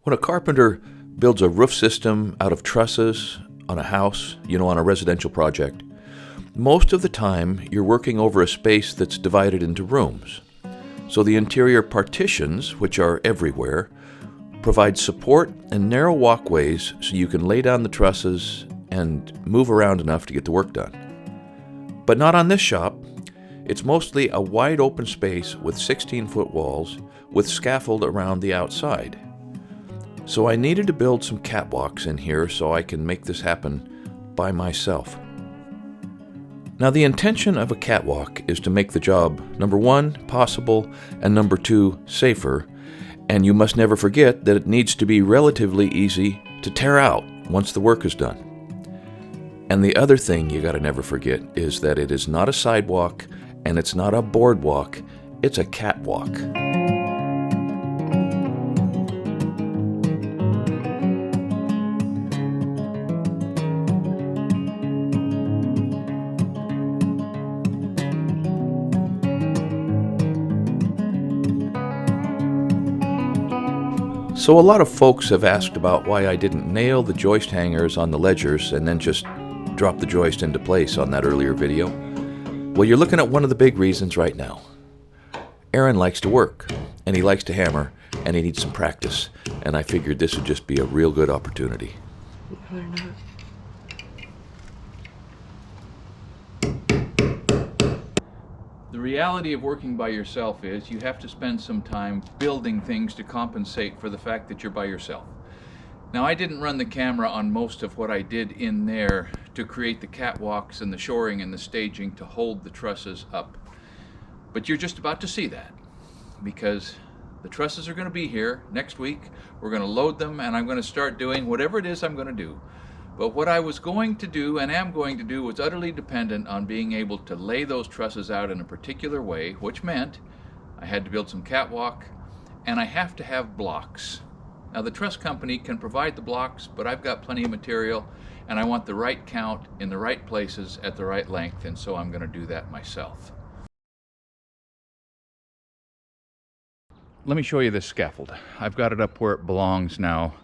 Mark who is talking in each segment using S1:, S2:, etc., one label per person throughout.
S1: When a carpenter builds a roof system out of trusses on a house, on a residential project, most of the time you're working over a space that's divided into rooms. So the interior partitions, which are everywhere, provide support and narrow walkways so you can lay down the trusses and move around enough to get the work done. But not on this shop. It's mostly a wide open space with 16-foot walls with scaffold around the outside. So I needed to build some catwalks in here so I can make this happen by myself. Now the intention of a catwalk is to make the job, number one, possible, and number two, safer. And you must never forget that it needs to be relatively easy to tear out once the work is done. And the other thing you gotta never forget is that it is not a sidewalk and it's not a boardwalk, it's a catwalk. So a lot of folks have asked about why I didn't nail the joist hangers on the ledgers and then just drop the joist into place on that earlier video. Well, you're looking at one of the big reasons right now. Aaron likes to work, and he likes to hammer, and he needs some practice, and I figured this would just be a real good opportunity.
S2: The reality of working by yourself is you have to spend some time building things to compensate for the fact that you're by yourself. Now, I didn't run the camera on most of what I did in there to create the catwalks and the shoring and the staging to hold the trusses up. But you're just about to see that, because the trusses are going to be here next week. We're going to load them, and I'm going to start doing whatever it is I'm going to do. But what I was going to do and am going to do was utterly dependent on being able to lay those trusses out in a particular way, which meant I had to build some catwalk, and I have to have blocks. Now, the truss company can provide the blocks, but I've got plenty of material, and I want the right count in the right places at the right length, and so I'm going to do that myself. Let me show you this scaffold. I've got it up where it belongs now,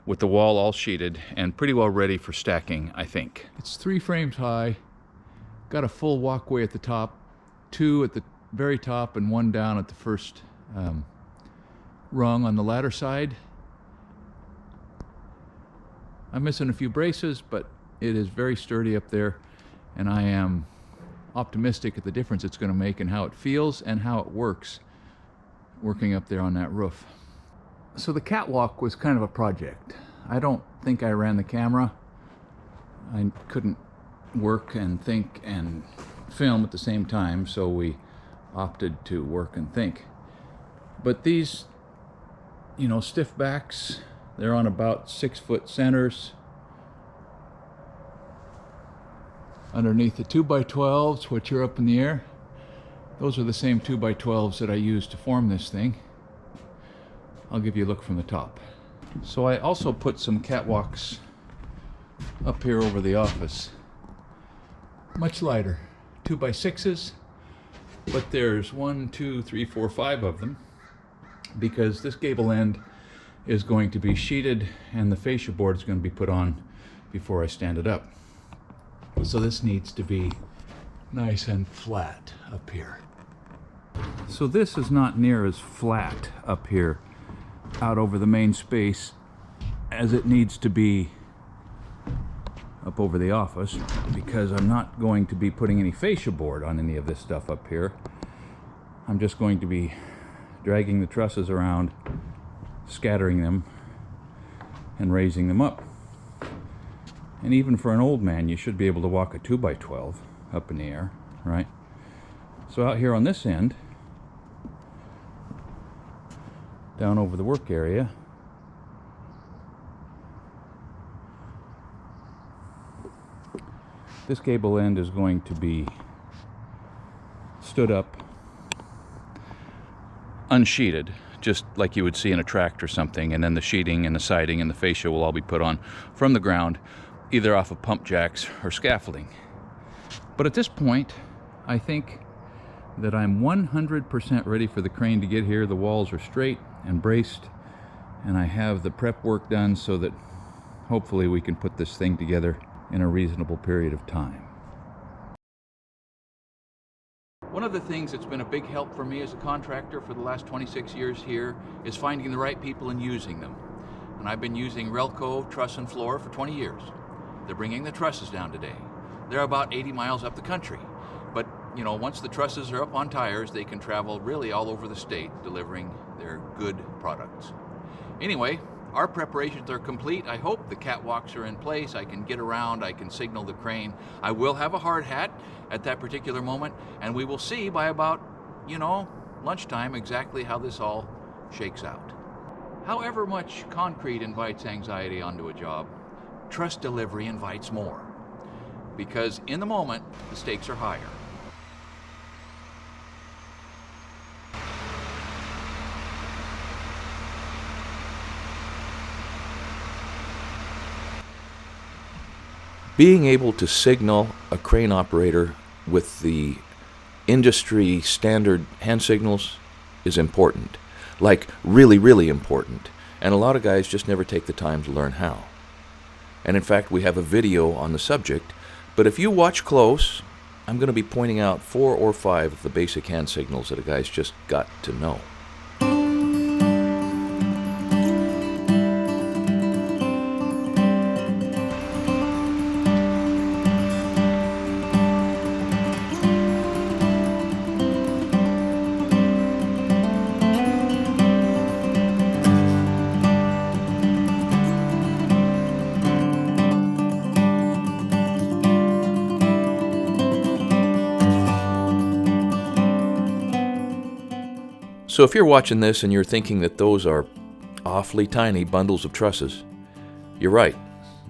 S2: with the wall all sheeted and pretty well ready for stacking, I think. It's 3 frames high, got a full walkway at the top, 2 at the very top and 1 down at the first rung on the ladder side. I'm missing a few braces, but it is very sturdy up there, and I am optimistic at the difference it's going to make in how it feels and how it works working up there on that roof. So the catwalk was kind of a project. I don't think I ran the camera. I couldn't work and think and film at the same time, so we opted to work and think. But these, stiff backs, they're on about 6-foot centers. Underneath the 2x12s, which are up in the air, those are the same 2x12s that I used to form this thing. I'll give you a look from the top. So I also put some catwalks up here over the office. Much lighter, 2x6s, but there's 1, 2, 3, 4, 5 of them, because this gable end is going to be sheeted and the fascia board is going to be put on before I stand it up. So this needs to be nice and flat up here. So this is not near as flat up here out over the main space as it needs to be up over the office, because I'm not going to be putting any fascia board on any of this stuff up here. I'm just going to be dragging the trusses around, scattering them, and raising them up. And even for an old man, you should be able to walk a 2x12 up in the air, right? So out here on this end, down over the work area, this gable end is going to be stood up, unsheeted, just like you would see in a tract or something, and then the sheeting and the siding and the fascia will all be put on from the ground, either off of pump jacks or scaffolding. But at this point, I think that I'm 100% ready for the crane to get here. The walls are straight and braced, And I have the prep work done so that hopefully we can put this thing together in a reasonable period of time. One of the things that's been a big help for me as a contractor for the last 26 years here is finding the right people and using them. And I've been using Relco Truss and Floor for 20 years. They're bringing the trusses down today. They're about 80 miles up the country. But, you know, once the trusses are up on tires, they can travel really all over the state delivering their good products. Anyway, our preparations are complete. I hope the catwalks are in place. I can get around, I can signal the crane. I will have a hard hat at that particular moment, and we will see by about, lunchtime exactly how this all shakes out. However much concrete invites anxiety onto a job, truss delivery invites more. Because in the moment, the stakes are higher.
S1: Being able to signal a crane operator with the industry standard hand signals is important. Like really, really important. And a lot of guys just never take the time to learn how. And in fact, we have a video on the subject, but if you watch close, I'm going to be pointing out 4 or 5 of the basic hand signals that a guy's just got to know. So if you're watching this and you're thinking that those are awfully tiny bundles of trusses, you're right.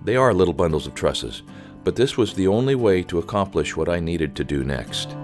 S1: They are little bundles of trusses, but this was the only way to accomplish what I needed to do next.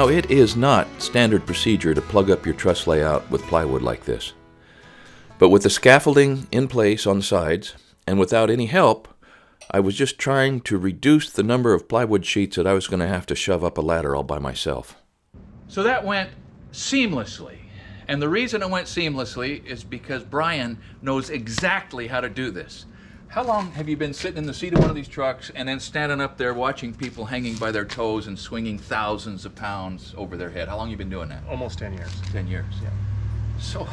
S1: Now, it is not standard procedure to plug up your truss layout with plywood like this. But with the scaffolding in place on the sides, and without any help, I was just trying to reduce the number of plywood sheets that I was going to have to shove up a ladder all by myself.
S2: So that went seamlessly. And the reason it went seamlessly is because Brian knows exactly how to do this. How long have you been sitting in the seat of one of these trucks and then standing up there watching people hanging by their toes and swinging thousands of pounds over their head? How long have you been doing that?
S3: Almost 10 years.
S2: 10 years.
S3: Yeah.
S2: So,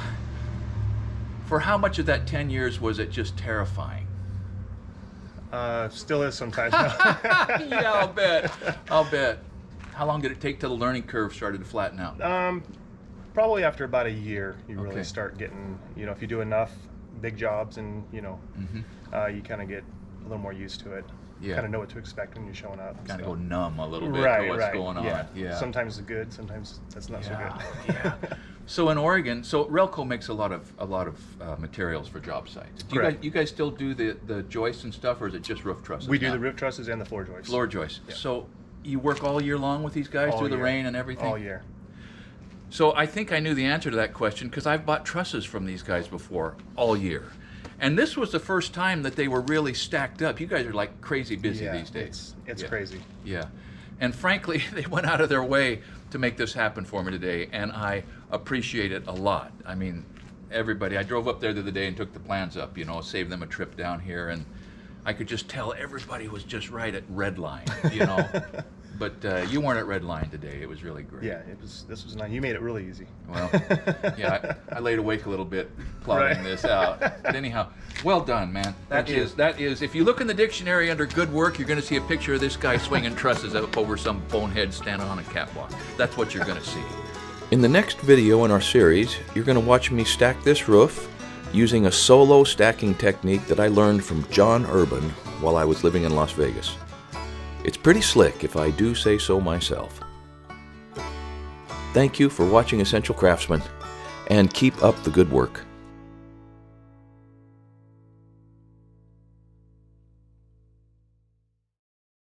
S2: for how much of that 10 years was it just terrifying?
S3: Still is sometimes.
S2: Yeah, I'll bet. I'll bet. How long did it take till the learning curve started to flatten out?
S3: Probably after about a year, you
S2: Okay.
S3: really start getting, if you do enough big jobs and, you kind of get a little more used to it.
S2: Yeah.
S3: Kind of know what to expect when you're showing up.
S2: Kind of
S3: so.
S2: go numb a little bit
S3: Right,
S2: to what's
S3: right.
S2: going on.
S3: Yeah.
S2: Yeah.
S3: Sometimes it's good, sometimes that's not so good.
S2: Yeah. So in Oregon, Relco makes a lot of materials for job sites. Do
S3: Correct.
S2: you guys still do the joists and stuff, or is it just roof trusses?
S3: We do
S2: now?
S3: the roof trusses and the floor joists.
S2: Floor joists.
S3: Yeah.
S2: So you work all year long with these guys
S3: All
S2: through the
S3: year.
S2: rain and everything?
S3: All year.
S2: So I think I knew the answer to that question because I've bought trusses from these guys before all year. And this was the first time that they were really stacked up. You guys are like crazy busy
S3: Yeah,
S2: these days.
S3: It's
S2: Yeah.
S3: crazy.
S2: Yeah. And frankly, they went out of their way to make this happen for me today, and I appreciate it a lot. I mean, everybody, I drove up there the other day and took the plans up, saved them a trip down here, and I could just tell everybody was just right at red line, But you weren't at red line today. It was really great.
S3: Yeah, this was nice. You made it really easy.
S2: Well, yeah, I laid awake a little bit plotting
S3: Right.
S2: this out. But anyhow, well done, man.
S3: Thank you.
S2: That is. If you look in the dictionary under good work, you're going to see a picture of this guy swinging trusses up over some bonehead standing on a catwalk. That's what you're going to see.
S1: In the next video in our series, you're going to watch me stack this roof using a solo stacking technique that I learned from John Urban while I was living in Las Vegas. It's pretty slick, if I do say so myself. Thank you for watching Essential Craftsman, and keep up the good work.